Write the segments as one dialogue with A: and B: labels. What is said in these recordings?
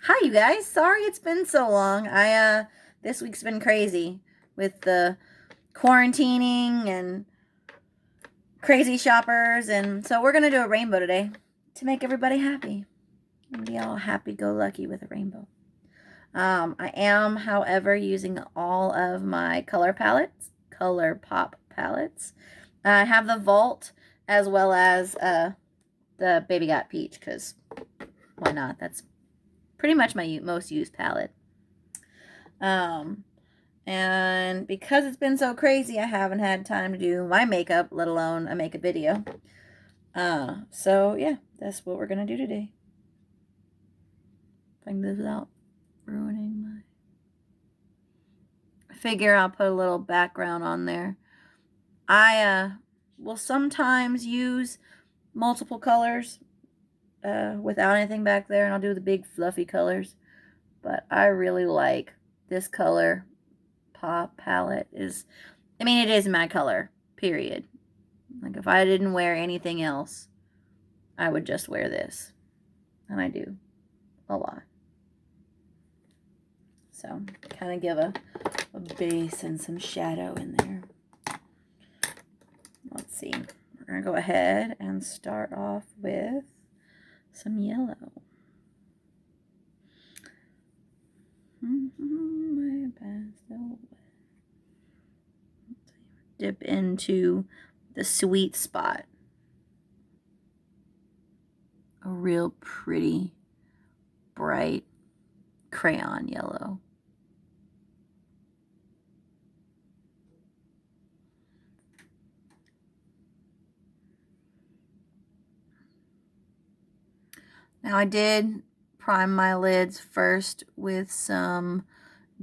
A: Hi, you guys. Sorry it's been so long. This week's been crazy with the quarantining and crazy shoppers, and so we're gonna do a rainbow today to make everybody happy and be all happy-go-lucky with a rainbow. I am, however, using all of my color pop palettes. I have the Vault as well as the Baby Got Peach, because why not? That's pretty much my most used palette. And because it's been so crazy, I haven't had time to do my makeup, let alone a makeup video. So yeah, that's what we're gonna do today. If I can do this without ruining my... I figure I'll put a little background on there. I will sometimes use multiple colors without anything back there, and I'll do the big fluffy colors. But I really like this color pop palette. It is my color, period. Like, if I didn't wear anything else, I would just wear this. And I do a lot. So, kind of give a base and some shadow in there. Let's see. We're going to go ahead and start off with some yellow. Dip into the sweet spot. A real pretty, bright crayon yellow. Now I did prime my lids first with some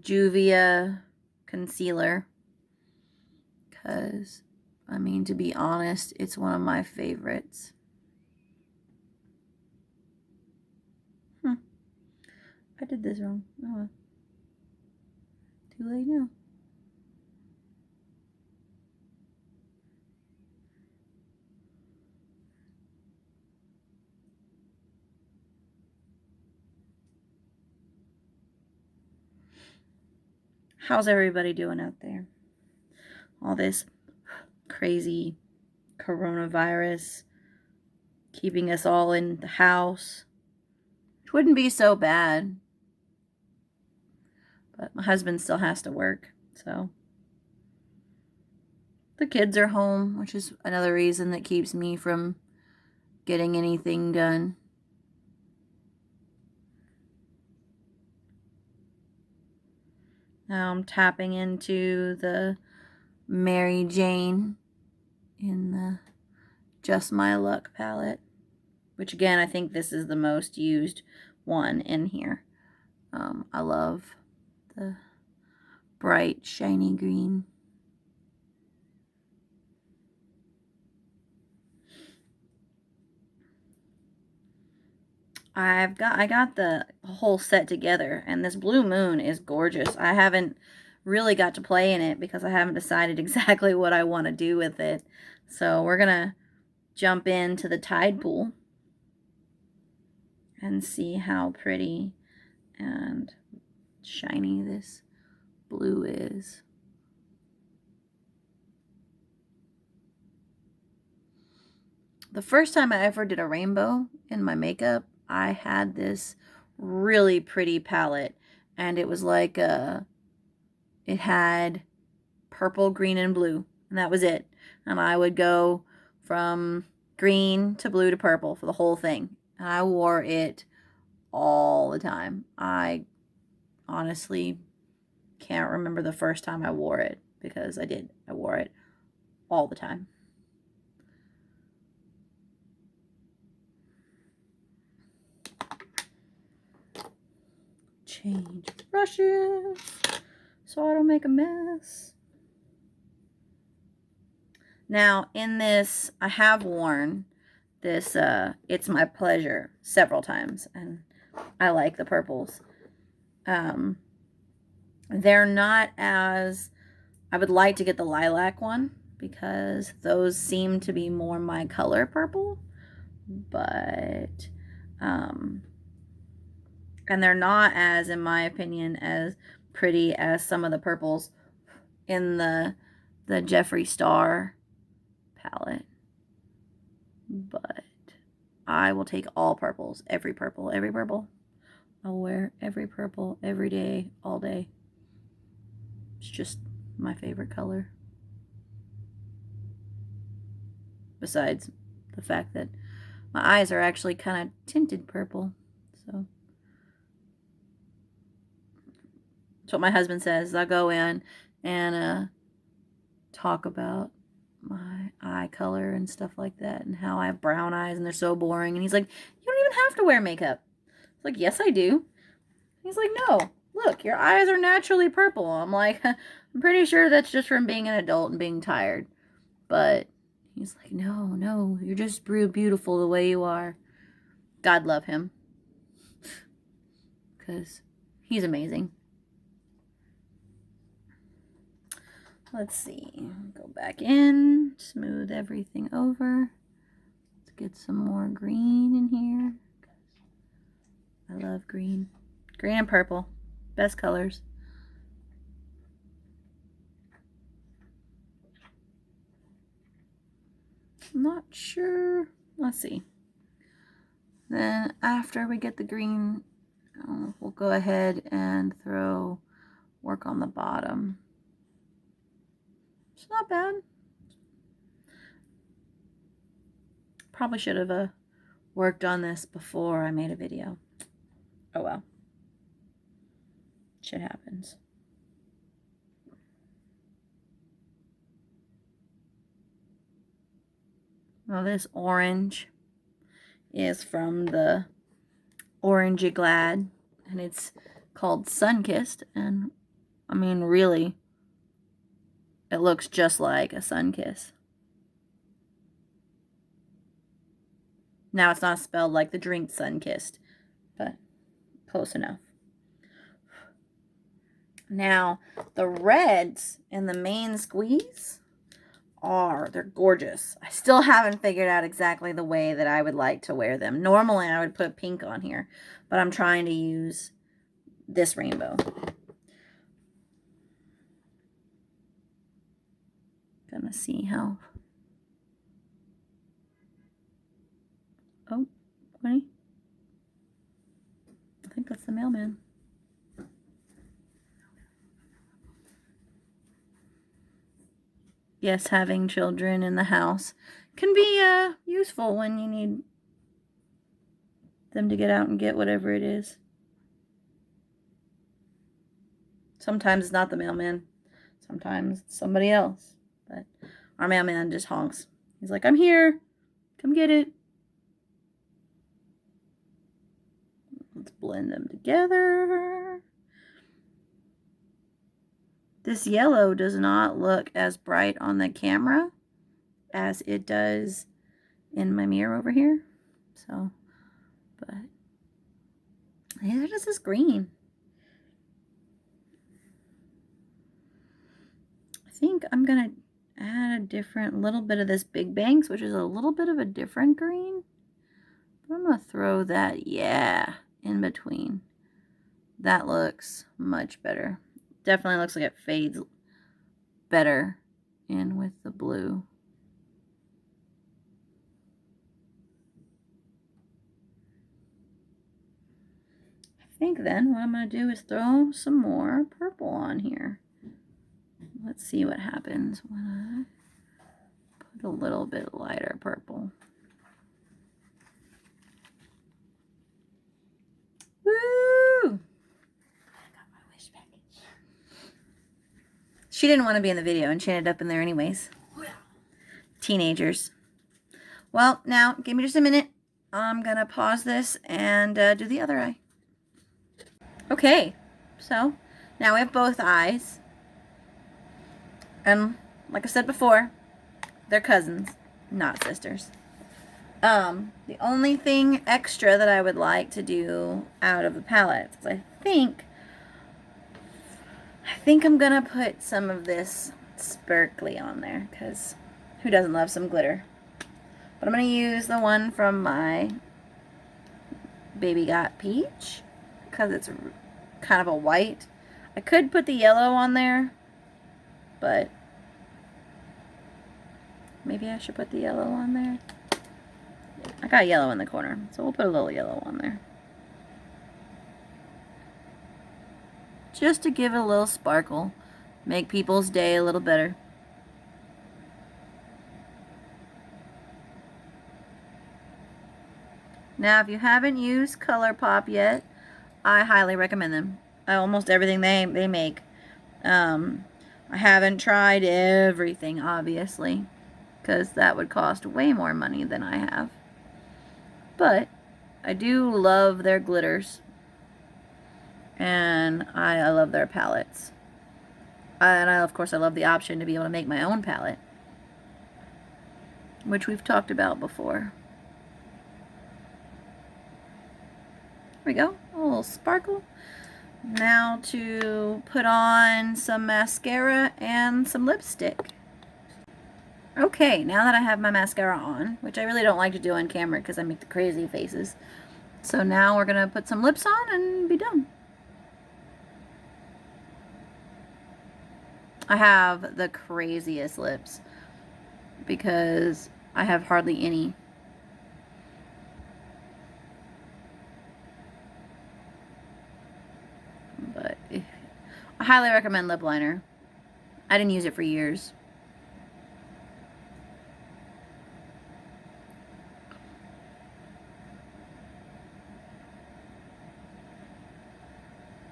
A: Juvia concealer, because, I mean, to be honest, it's one of my favorites. I did this wrong. Oh well. Too late now. How's everybody doing out there? All this crazy coronavirus keeping us all in the house, which wouldn't be so bad. But my husband still has to work, so the kids are home, which is another reason that keeps me from getting anything done. Now I'm tapping into the Mary Jane in the Just My Luck palette, which again, I think this is the most used one in here. I love the bright, shiny green. I got the whole set together, and this blue moon is gorgeous. I haven't really got to play in it because I haven't decided exactly what I want to do with it. So we're gonna jump into the tide pool and see how pretty and shiny this blue is. The first time I ever did a rainbow in my makeup, I had this really pretty palette, and it was like it had purple, green, and blue, and that was it. And I would go from green to blue to purple for the whole thing, and I wore it all the time. I honestly can't remember the first time I wore it, because I did. I wore it all the time. Change brushes so I don't make a mess. Now, in this, I have worn this It's My Pleasure several times, and I like the purples. They're not as... I would like to get the lilac one, because those seem to be more my color purple. But And they're not as, in my opinion, as pretty as some of the purples in the Jeffree Star palette. But I will take all purples. Every purple. Every purple. I'll wear every purple every day, all day. It's just my favorite color. Besides the fact that my eyes are actually kind of tinted purple. So that's what my husband says. I'll go in and talk about my eye color and stuff like that, and how I have brown eyes and they're so boring. And he's like, you don't even have to wear makeup. I was like, yes, I do. He's like, no, look, your eyes are naturally purple. I'm like, I'm pretty sure that's just from being an adult and being tired. But he's like, no, you're just beautiful the way you are. God love him. Because he's amazing. Let's see. Go back in. Smooth everything over. Let's get some more green in here. I love green. Green and purple. Best colors. I'm not sure. Let's see. Then after we get the green, we'll go ahead and work on the bottom. It's not bad. Probably should have worked on this before I made a video. Oh well. Shit happens. Well, this orange is from the Orangey Glad, and it's called Sunkissed, and I mean, really, it looks just like a Sunkiss. Now, it's not spelled like the drink Sunkissed, but close enough. Now, the reds in the main squeeze they're gorgeous. I still haven't figured out exactly the way that I would like to wear them. Normally, I would put pink on here, but I'm trying to use this rainbow. Gonna see how. Oh, Winnie. I think that's the mailman. Yes, having children in the house can be useful when you need them to get out and get whatever it is. Sometimes it's not the mailman. Sometimes it's somebody else. But our mailman just honks. He's like, I'm here. Come get it. Let's blend them together. This yellow does not look as bright on the camera as it does in my mirror over here. So, but yeah, this is green. I think I'm going to add a little bit of this Big Banks, which is a little bit of a different green. But I'm going to throw that, in between. That looks much better. Definitely looks like it fades better in with the blue. I think then what I'm going to do is throw some more purple on here. Let's see what happens when I put a little bit lighter purple. Woo! She didn't want to be in the video, and she ended up in there anyways. Teenagers. Well, now, give me just a minute. I'm going to pause this and do the other eye. Okay, so now we have both eyes. And like I said before, they're cousins, not sisters. The only thing extra that I would like to do out of the palette is I think I'm gonna put some of this sparkly on there, because who doesn't love some glitter? But I'm gonna use the one from my Baby Got Peach, because it's kind of a white. I could put the yellow on there, but maybe I should put the yellow on there. I got yellow in the corner, so we'll put a little yellow on there. Just to give it a little sparkle. Make people's day a little better. Now, if you haven't used ColourPop yet, I highly recommend them. Almost everything they make. I haven't tried everything, obviously, because that would cost way more money than I have. But I do love their glitters, and I love their palettes. And of course, I love the option to be able to make my own palette, which we've talked about before. There we go, a little sparkle. Now to put on some mascara and some lipstick. Okay, now that I have my mascara on, which I really don't like to do on camera because I make the crazy faces. So now we're going to put some lips on and be done. I have the craziest lips because I have hardly any. But I highly recommend lip liner. I didn't use it for years.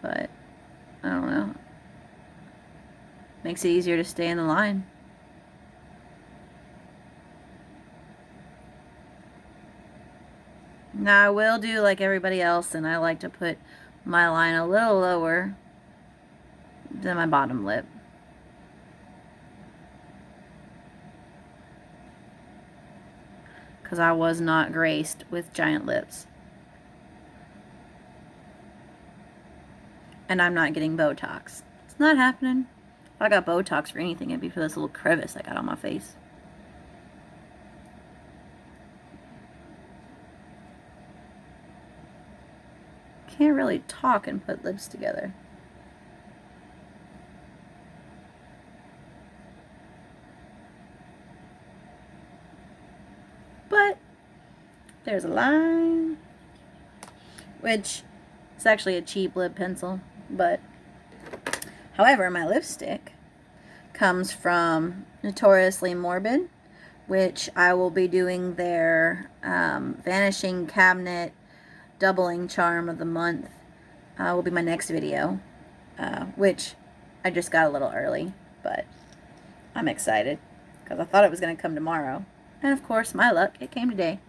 A: But I don't know. Makes it easier to stay in the line. Now I will do like everybody else, and I like to put my line a little lower than my bottom lip. Because I was not graced with giant lips. And I'm not getting Botox. It's not happening. If I got Botox for anything, it'd be for this little crevice I got on my face. Can't really talk and put lips together. But there's a line, which is actually a cheap lip pencil, but however, my lipstick comes from Notoriously Morbid, which I will be doing their Vanishing Cabinet Doubling Charm of the Month. Will be my next video, which I just got a little early, but I'm excited because I thought it was going to come tomorrow. And of course, my luck, it came today.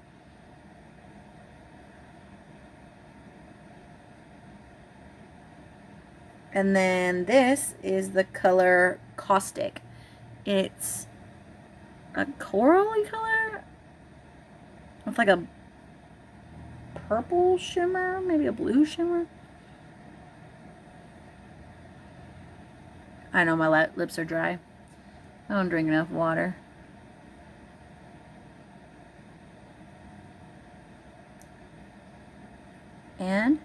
A: And then this is the color Caustic. It's a corally color with like a purple shimmer, maybe a blue shimmer. I know my lips are dry. I don't drink enough water. And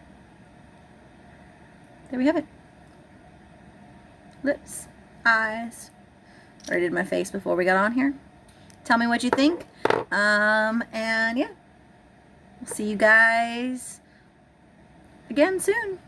A: there we have it. Lips, eyes. I already did my face before we got on here. Tell me what you think. And yeah, we'll see you guys again soon.